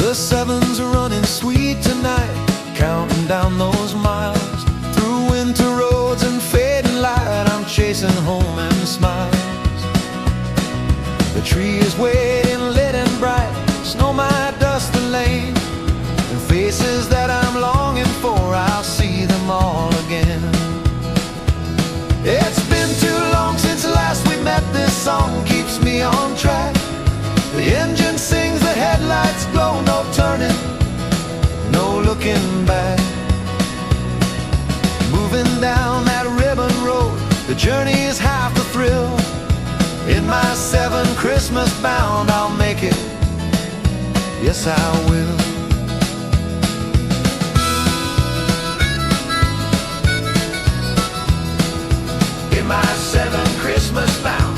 The sevens are running sweet tonight, counting down those miles through winter roads and fading light. I'm chasing home and smiles. The tree is waiting, lit and bright. Snow might dust the lane, and faces that I'm longing for, I'll see them all again. It's been too long since last we met. This song keeps me on track. The engine sings, the headlights glow. No turning, no looking back. Moving down that ribbon road, the journey is half the thrill. In my 7 Christmas bound, I'll make it, yes I will. In my 7 Christmas bound,